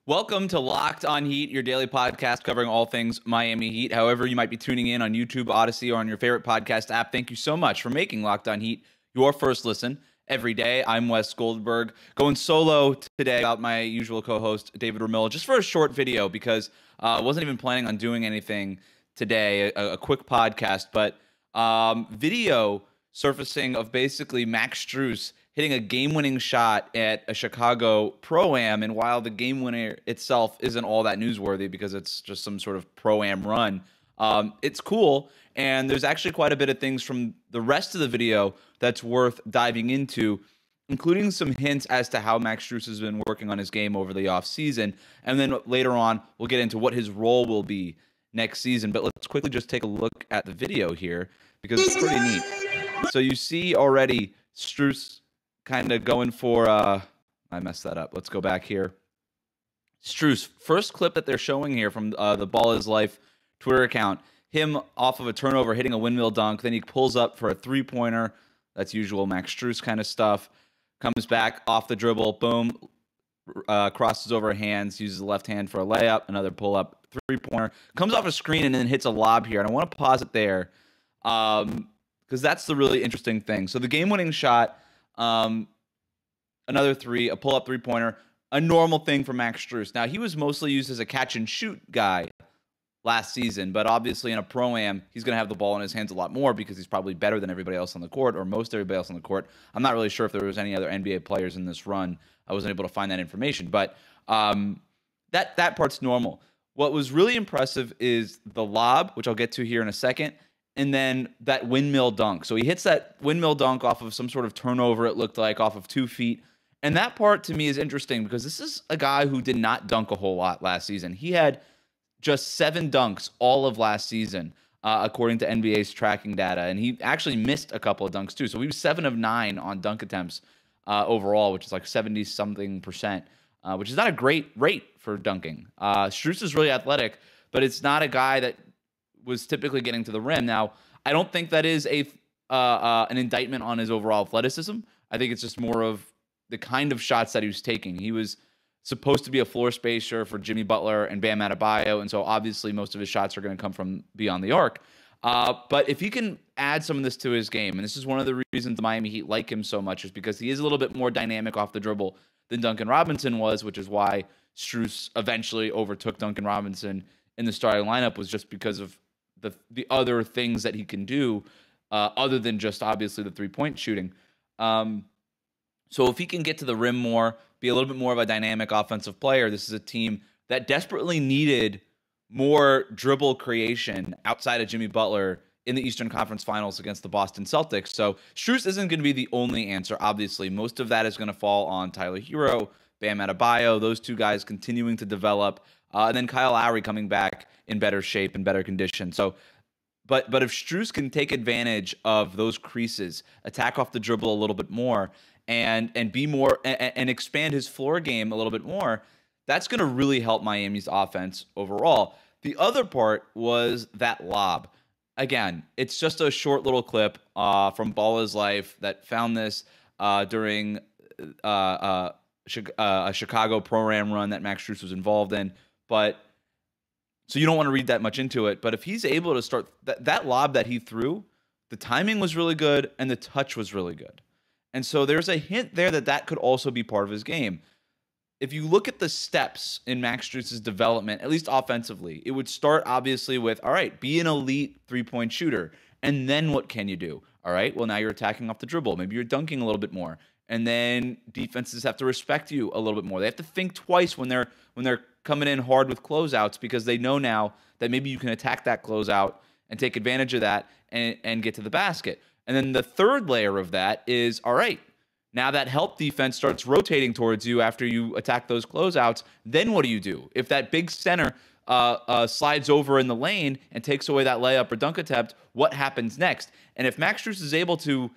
Welcome to Locked on Heat, your daily podcast covering all things Miami Heat. However, you might be tuning in on YouTube, Odyssey, or on your favorite podcast app. Thank you so much for making Locked on Heat your first listen every day. I'm Wes Goldberg, going solo today without my usual co-host, David Ramil, just for a short video because I wasn't even planning on doing anything today, a quick podcast, but video surfacing of basically Max Strus hitting a game-winning shot at a Chicago Pro-Am, and while the game winner itself isn't all that newsworthy because it's just some sort of Pro-Am run, it's cool, and there's actually quite a bit of things from the rest of the video that's worth diving into, including some hints as to how Max Strus has been working on his game over the offseason, and then later on, we'll get into what his role will be next season. But let's quickly just take a look at the video here because it's pretty neat. So you see already Strus kind of going for, I messed that up. Let's go back here. Strus, first clip that they're showing here from the Ball Is Life Twitter account, him off of a turnover hitting a windmill dunk. Then he pulls up for a three-pointer. That's usual Max Strus kind of stuff. Comes back off the dribble, boom, crosses over hands, uses the left hand for a layup, another pull-up, three-pointer. Comes off a screen and then hits a lob here. And I want to pause it there because that's the really interesting thing. So the game-winning shot, another three, a pull-up three-pointer, a normal thing for Max Strus. Now, he was mostly used as a catch-and-shoot guy last season, but obviously in a Pro-Am, he's going to have the ball in his hands a lot more because he's probably better than everybody else on the court, or most everybody else on the court. I'm not really sure if there was any other NBA players in this run. I wasn't able to find that information, but that part's normal. What was really impressive is the lob, which I'll get to here in a second, and then that windmill dunk. So he hits that windmill dunk off of some sort of turnover, it looked like, off of 2 feet. And that part to me is interesting because this is a guy who did not dunk a whole lot last season. He had just 7 dunks all of last season, according to NBA's tracking data. And he actually missed a couple of dunks too. So he was 7 of 9 on dunk attempts overall, which is like 70-something%, which is not a great rate for dunking. Strus is really athletic, but it's not a guy that was typically getting to the rim. Now, I don't think that is an indictment on his overall athleticism. I think it's just more of the kind of shots that he was taking. He was supposed to be a floor spacer for Jimmy Butler and Bam Adebayo, and so obviously most of his shots are going to come from beyond the arc. But if he can add some of this to his game, and this is one of the reasons the Miami Heat like him so much, is because he is a little bit more dynamic off the dribble than Duncan Robinson was, which is why Strus eventually overtook Duncan Robinson in the starting lineup, was just because of the other things that he can do other than just obviously the three-point shooting. So if he can get to the rim more, be a little bit more of a dynamic offensive player, this is a team that desperately needed more dribble creation outside of Jimmy Butler in the Eastern Conference Finals against the Boston Celtics. So Strus isn't going to be the only answer, obviously. Most of that is going to fall on Tyler Herro, Bam Adebayo, those two guys continuing to develop, and then Kyle Lowry coming back in better shape and better condition. So, but if Strus can take advantage of those creases, attack off the dribble a little bit more, and be more and expand his floor game a little bit more, that's going to really help Miami's offense overall. The other part was that lob. Again, it's just a short little clip from Ball Is Life that found this during a Chicago Pro-Am run that Max Strus was involved in. But so you don't want to read that much into it. But if he's able to start that lob that he threw, the timing was really good and the touch was really good. And so there's a hint there that could also be part of his game. If you look at the steps in Max Strus's development, at least offensively, it would start obviously with, all right, be an elite three-point shooter. And then what can you do? All right, well, now you're attacking off the dribble. Maybe you're dunking a little bit more. And then defenses have to respect you a little bit more. They have to think twice when they're coming in hard with closeouts because they know now that maybe you can attack that closeout and take advantage of that and get to the basket. And then the third layer of that is, all right, now that help defense starts rotating towards you after you attack those closeouts, then what do you do? If that big center slides over in the lane and takes away that layup or dunk attempt, what happens next? And if Max Strus is able to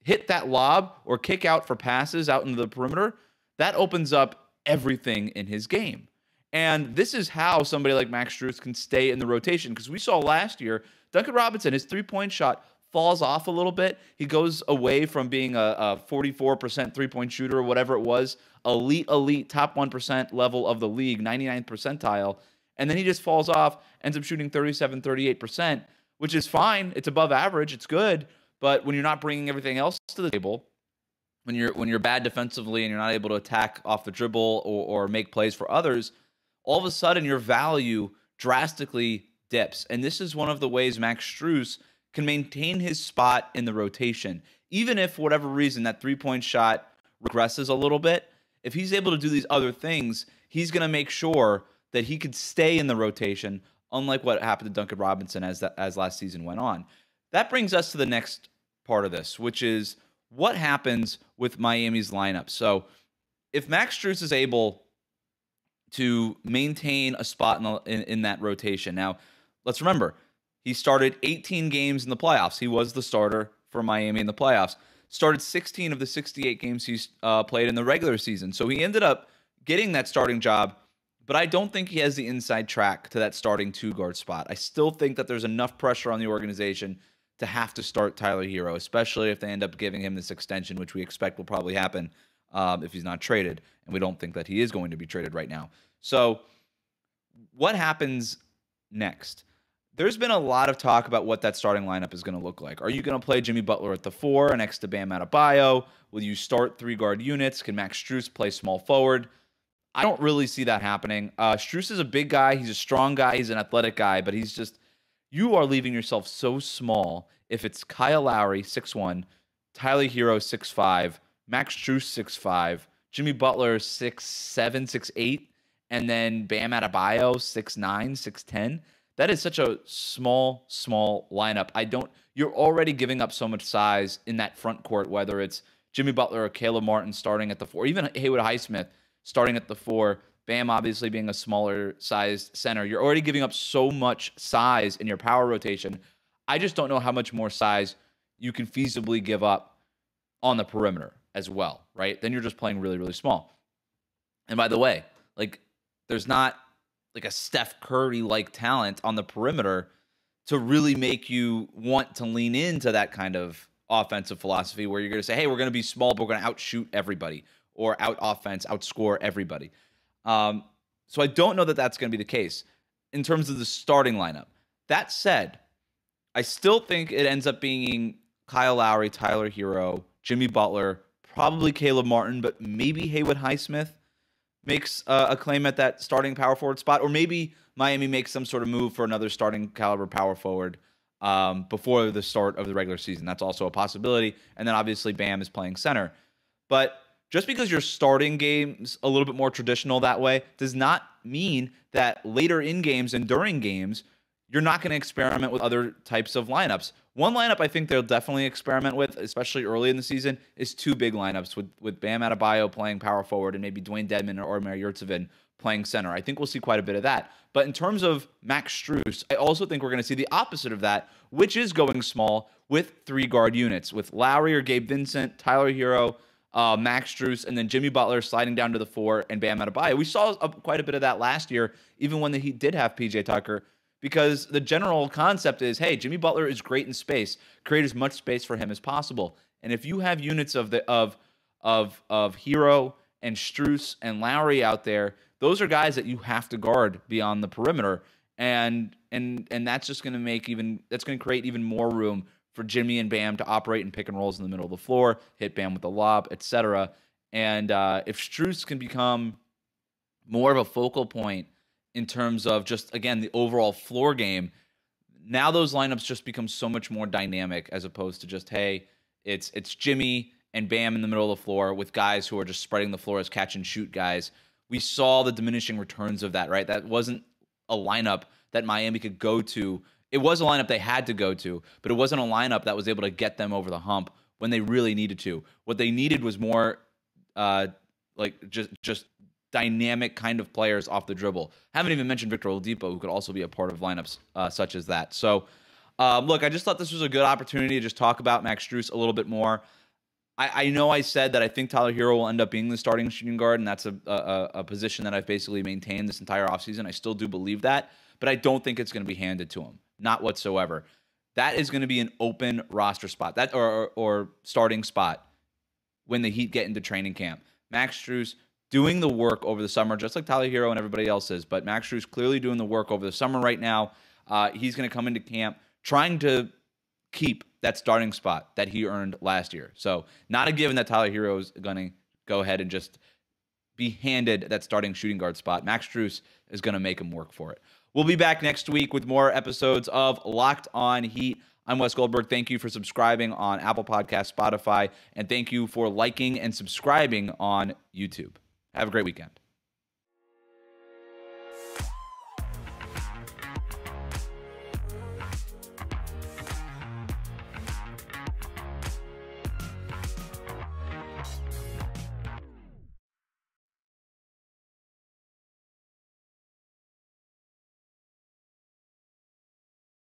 hit that lob or kick out for passes out into the perimeter, that opens up everything in his game. And this is how somebody like Max Strus can stay in the rotation, because we saw last year, Duncan Robinson, his three-point shot falls off a little bit. He goes away from being a 44% three-point shooter or whatever it was, elite top 1% level of the league, 99th percentile, and then he just falls off, ends up shooting 37, 38%, which is fine. It's above average. It's good. But when you're not bringing everything else to the table, when you're bad defensively and you're not able to attack off the dribble or make plays for others, all of a sudden your value drastically dips. And this is one of the ways Max Strus can maintain his spot in the rotation. Even if, for whatever reason, that three-point shot regresses a little bit, if he's able to do these other things, he's going to make sure that he could stay in the rotation, unlike what happened to Duncan Robinson as last season went on. That brings us to the next part of this, which is what happens with Miami's lineup. So if Max Strus is able to maintain a spot in that rotation. Now, let's remember, he started 18 games in the playoffs. He was the starter for Miami in the playoffs. Started 16 of the 68 games he's played in the regular season. So he ended up getting that starting job, but I don't think he has the inside track to that starting two-guard spot. I still think that there's enough pressure on the organization to have to start Tyler Herro, especially if they end up giving him this extension, which we expect will probably happen if he's not traded. And we don't think that he is going to be traded right now. So what happens next? There's been a lot of talk about what that starting lineup is going to look like. Are you going to play Jimmy Butler at the 4 next to Bam Adebayo? Will you start three-guard units? Can Max Strus play small forward? I don't really see that happening. Strus is a big guy. He's a strong guy. He's an athletic guy, but he's just, you are leaving yourself so small if it's Kyle Lowry, 6'1", Tyler Herro, 6'5", Max Strus, 6'5", Jimmy Butler, 6'7", 6'8", and then Bam Adebayo, 6'9", 6'10". That is such a small lineup. You're already giving up so much size in that front court, whether it's Jimmy Butler or Caleb Martin starting at the 4, even Haywood Highsmith starting at the 4, Bam obviously being a smaller sized center. You're already giving up so much size in your power rotation. I just don't know how much more size you can feasibly give up on the perimeter as well, right? Then you're just playing really, really small. And by the way, like, there's not like a Steph Curry-like talent on the perimeter to really make you want to lean into that kind of offensive philosophy where you're going to say, hey, we're going to be small, but we're going to outshoot everybody or out-offense, outscore everybody. So I don't know that that's going to be the case in terms of the starting lineup. That said, I still think it ends up being Kyle Lowry, Tyler Herro, Jimmy Butler, probably Caleb Martin, but maybe Haywood Highsmith makes a claim at that starting power forward spot, or maybe Miami makes some sort of move for another starting caliber power forward before the start of the regular season. That's also a possibility. And then obviously Bam is playing center. But just because you're starting games a little bit more traditional that way does not mean that later in games and during games, you're not going to experiment with other types of lineups. One lineup I think they'll definitely experiment with, especially early in the season, is two big lineups with Bam Adebayo playing power forward and maybe Dwayne Dedmon or Omer Yurtseven playing center. I think we'll see quite a bit of that. But in terms of Max Strus, I also think we're going to see the opposite of that, which is going small with three-guard units, with Lowry or Gabe Vincent, Tyler Herro, Max Strus, and then Jimmy Butler sliding down to the 4 and Bam Adebayo. We saw quite a bit of that last year, even when the Heat did have PJ Tucker, because the general concept is, hey, Jimmy Butler is great in space. Create as much space for him as possible. And if you have units of Herro and Strus and Lowry out there, those are guys that you have to guard beyond the perimeter, and that's just going to create even more room for Jimmy and Bam to operate in pick and rolls in the middle of the floor, hit Bam with the lob, etc. And if Strus can become more of a focal point in terms of just, again, the overall floor game, now those lineups just become so much more dynamic as opposed to just, hey, it's Jimmy and Bam in the middle of the floor with guys who are just spreading the floor as catch and shoot guys. We saw the diminishing returns of that, right? That wasn't a lineup that Miami could go to. It was a lineup they had to go to, but it wasn't a lineup that was able to get them over the hump when they really needed to. What they needed was more just dynamic kind of players off the dribble. Haven't even mentioned Victor Oladipo, who could also be a part of lineups such as that. So, look, I just thought this was a good opportunity to just talk about Max Strus a little bit more. I know I said that I think Tyler Herro will end up being the starting shooting guard, and that's a position that I've basically maintained this entire offseason. I still do believe that, but I don't think it's going to be handed to him. Not whatsoever. That is going to be an open roster spot, that or starting spot when the Heat get into training camp. Max Strus doing the work over the summer, just like Tyler Herro and everybody else is. But Max Strus clearly doing the work over the summer right now. He's going to come into camp trying to keep that starting spot that he earned last year. So not a given that Tyler Herro is going to go ahead and just be handed that starting shooting guard spot. Max Strus is going to make him work for it. We'll be back next week with more episodes of Locked On Heat. I'm Wes Goldberg. Thank you for subscribing on Apple Podcasts, Spotify, and thank you for liking and subscribing on YouTube. Have a great weekend.